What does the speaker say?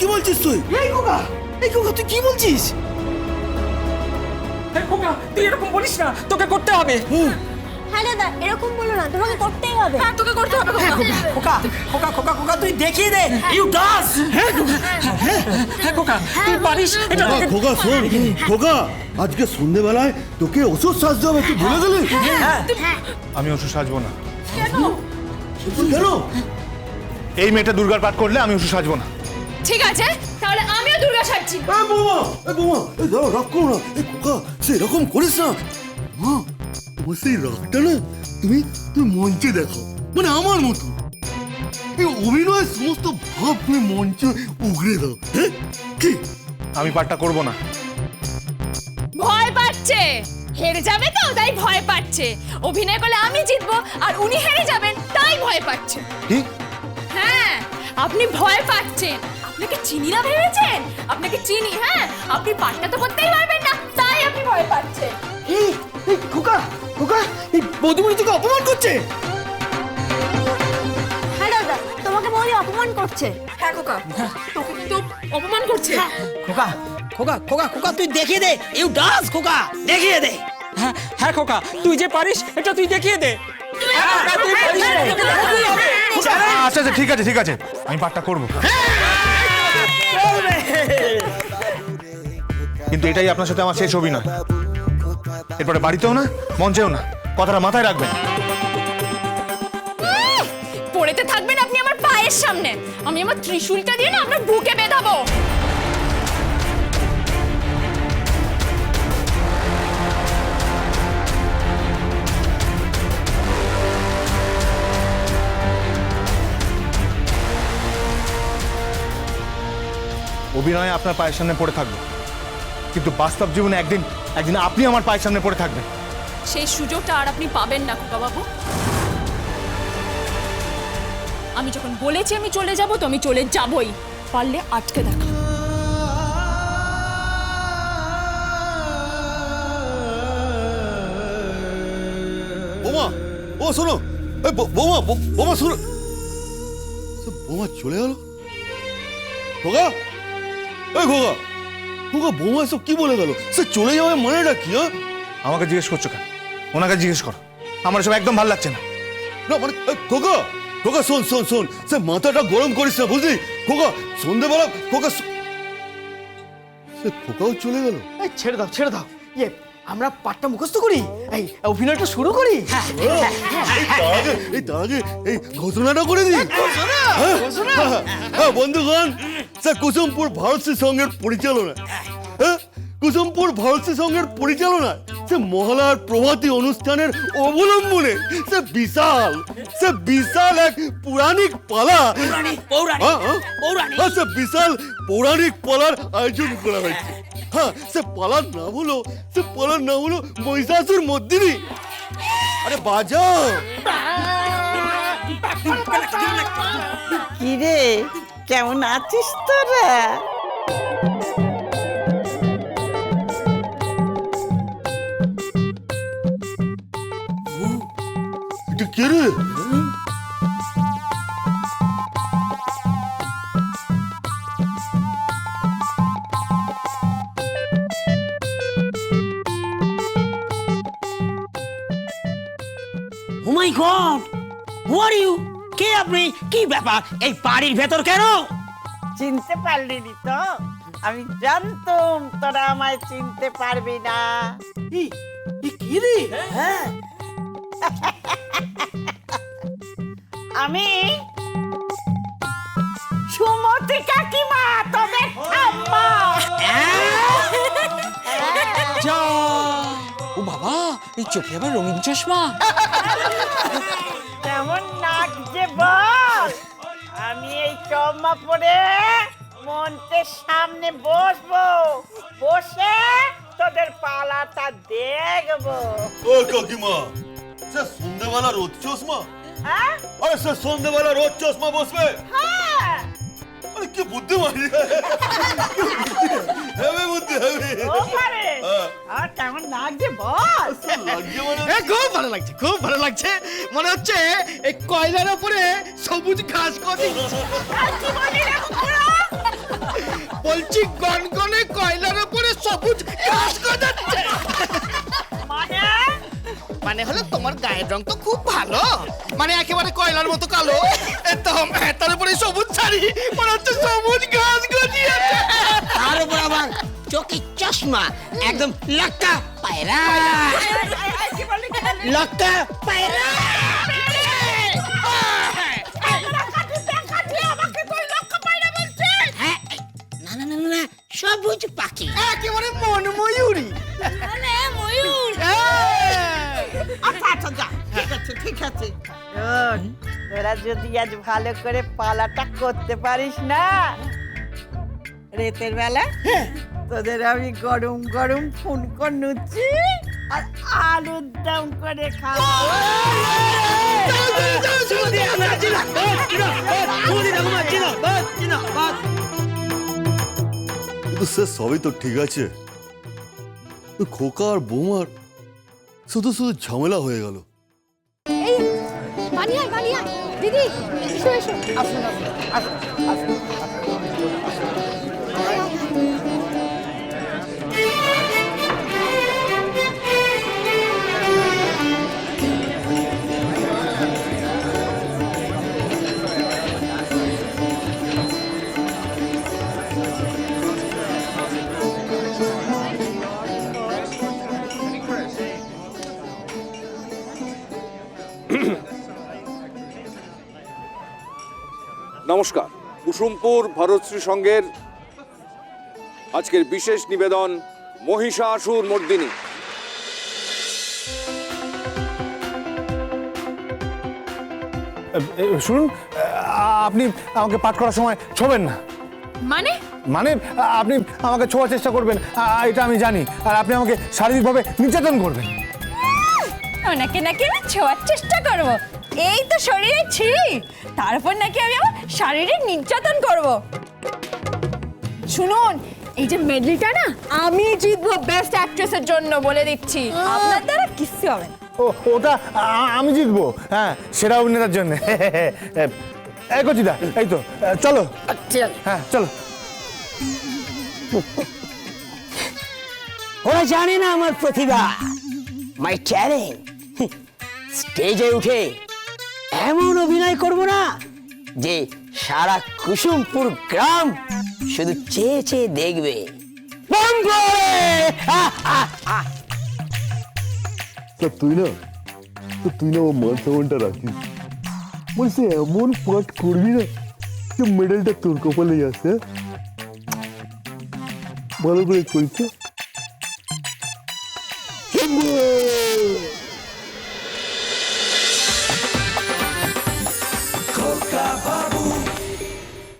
কি বলছিস তুই? এই খোকা তুই কি বলছিস? তুই এরকম বলিস না, তোকে করতে হবে। হ্যাঁ দাদা, এরকম বলো না, তোমাকে করতেই হবে। হ্যাঁ, তোকে করতে হবে। খোকা তুই দেখিয়ে দে। You dance. হ্যাঁ খোকা, তুই পারিস এটা। খোকা শোন, খোকা আজকে সন্ধ্যেবেলায় তোকে ওষুধ সাজতে হবে, তুই ভুলে গেলি? আমি ওষুধ সাজবো না। কেন? এই মেয়েটা দুর্গার পাঠ করলে আমি ওষুধ সাজবো না। ঠিক আছে, তাহলে আমিও দুর্গা সাজছি। বৌমা, দাঁড়াও, রাগ করো না। খোকা সেরকম করিস না। মা, তোমার সেই রাগটা না তুমি মঞ্চে দেখো, মানে আমার মতো। এই অভিনয়ের সমস্ত ভাব তুমি মঞ্চে উগড়ে দাও। হ্যাঁ কি? আমি পাঠটা করবো না। ভয় পাচ্ছে, হেরে যাবে তো তাই ভয় পাচ্ছে। অভিনয় করলে আমি জিতবো আর উনি হেরে যাবেন তাই ভয় পাচ্ছে। কি? হ্যাঁ, আপনি ভয় পাচ্ছেন। আপনাকে চিনি না ভেবেছেন? আপনাকে চিনি। হ্যাঁ, আপনি পাঠটা তো করতেই পারবেন না তাই আপনি ভয় পাচ্ছেন। এই খোকা এই বৌদিমণি তোকে অপমান করছে। হ্যাঁ দাদা, তোমাকে বৌদি অপমান করছে। হ্যাঁ খোকা, তোকে কিন্তু অপমান করছে। খোকা তুই দেখিয়ে দে। ইউ ডান্স খোকা, দেখিয়ে দে। হ্যাঁ খোকা, তুই যে পারিস এটা তুই দেখিয়ে দে। আচ্ছা ঠিক আছে আমি পাঠটা করবো, কিন্তু এটাই আপনার সাথে আমার শেষ অভিনয়। এরপরে বাড়িতেও না, মঞ্চেও না। কথাটা মাথায় রাখবেন। পড়েতে থাকবেন আপনি আমার পায়ের সামনে। আমি আমার ত্রিশূলটা দিয়ে না আপনার বুকে বেঁধাবো। অভিনয়ে আপনার পায়ের সামনে পড়ে থাকবো, কিন্তু বাস্তব জীবনে একদিন আপনি আমার পায়ের সামনে পড়ে থাকবেন। সেই সুযোগটা আর আপনি পাবেন না খোকা বাবু। আমি যখন বলেছি আমি চলে যাব তো আমি চলে যাবই, পারলে আটকে দেখা। বৌমা, ও শোনো, বৌমা শোনো। বৌমা চলে গেল। খোকা, খোকা বৌমা এসব কি বলে গেল? সে চলে যাবে মানেটা কি? আমাকে জিজ্ঞেস করছো কেন? ওনাকে জিজ্ঞেস করো। আমার সব একদম ভালো লাগছে না। না মানে খোকা শোন, সে মাথাটা গরম করিস না, বুঝলি? খোকা সন্ধ্যেবেলা সে খোকাও চলে গেল। এই ছেড়ে দাও। আমরা পাঠটা মুখস্থ করি, এই অভিনয়টা শুরু করি। তার আগে এই ঘোষণাটা করে দিই। হ্যাঁ বন্ধুগণ, স্যার কুসুমপুর ভারতী সংঘের পরিচালনা, কুসুমপুর ভারতী সংঘের পরিচালনায় সে মহালয়ার প্রভাতী অনুষ্ঠানের অবলম্বনে সে বিশাল এক পৌরাণিক পালা, সে বিশাল পৌরাণিক পালার আয়োজন করা হয়েছে। হ্যাঁ, সে পালার নাম হলো মহিষাসুর মর্দিনী। আরে বাজাও। কিরে, কেমন আছিস তোরা? এটা কে রে? ও মাই গড, হু আর ইউ? কে আপনি? কি ব্যাপার এই বাড়ির ভেতর কেন? চিনতে পারলি নি তো? আমি জানতাম তোরা আমায় চিনতে পারবি না। কি রে? হ্যাঁ, আমি সুমতি কাকিমা, তোদের ঠাম্মা। ও বাবা, এই চোখে আবার রঙিন চশমা। কেমন লাগছে বল? আমি এই চশমা পরে মঞ্চের সামনে বসে তোদের পালাটা দেখবো। ও কাকিমা, সে সন্ধ্যেবেলা রোদ চশমা? হ্যাঁ? আরে সে সন্ধ্যেবেলা রোদ চশমা বসবে? হ্যাঁ। আরে কি বুদ্ধিমানি, হেভি বুদ্ধি, হেভি। আর কেমন লাগছে বল? লাগিয়ে মানে খুব ভালো লাগছে। মনে হচ্ছে এই কয়লার উপরে সবুজ ঘাস করে। আর কি বলি রে কুকুরা? বলছি গনগনে কয়লার উপরে সবুজ ঘাস গজাচ্ছে। মানে হলো তোমার গায়ের রং তো খুব ভালো, মানে একেবারে কয়লার মতো কালো, একদম তার উপরে সবুজ শাড়ি, মনে হচ্ছে সবুজ ঘাস গজিয়েছে। তার উপর আবার চোখে চশমা, একদম লক্কা পায়রা, লক্কা পায়রা। হ্যাঁ, না না না না না, সবুজ পাখি। একেবারে মন ময়ূরী। ময়ূর আচ্ছা যা, ঠিক আছে শোন, তোরা যদি আজ ভালো করে পালাটা করতে পারিস না, রাতের বেলা তোদের আমি গরম গরম ফুনকো লুচি আর আলুর দম করে খাবো। কিন্তু স্যার সবই তো ঠিক আছে, খোকা আর বৌমার শুধু শুধু ঝামেলা হয়ে গেল। বানিয়া দিদি এসো এসো নমস্কার, কুসুমপুর ভারতশ্রী সংঘের আজকের বিশেষ নিবেদন মহিষাসুর মর্দিনী। শুনুন, আপনি আমাকে পাঠ করার সময় ছোবেন না। মানে মানে আপনি আমাকে ছোঁয়ার চেষ্টা করবেন, এটা আমি জানি, আর আপনি আমাকে শারীরিকভাবে নির্যাতন করবেন। ওনাকে নাকি আমি ছোঁয়ার চেষ্টা করব, এই তো শরীরে ছিঁড়ি, তারপর নাকি আমি আমার শারীরিক নির্যাতন করব। শুনুন, এই যে মেডেলটা না আমি জিতবো বেস্ট অ্যাক্ট্রেসের জন্য, বলে দিচ্ছি, আপনার দ্বারা কিচ্ছু হবে না। ওটা আমি জিতবো, হ্যাঁ, সেরা অভিনেতার জন্য। এই কচিদা, এই তো, চলো। হ্যাঁ চলো। ওরা জানে না আমার প্রতিভা, মাই ট্যালেন্ট। স্টেজে উঠে এমন অভিনয় করব না যে সারা কুসুমপুর গ্রাম শুধু চেয়ে চেয়ে দেখবে। তুই না আমার মান সম্মানটা রাখিস, বলছে এমন পাঠ করবি না যে মেডেলটা তোর কপালেই আসে। ভালো করে করিস।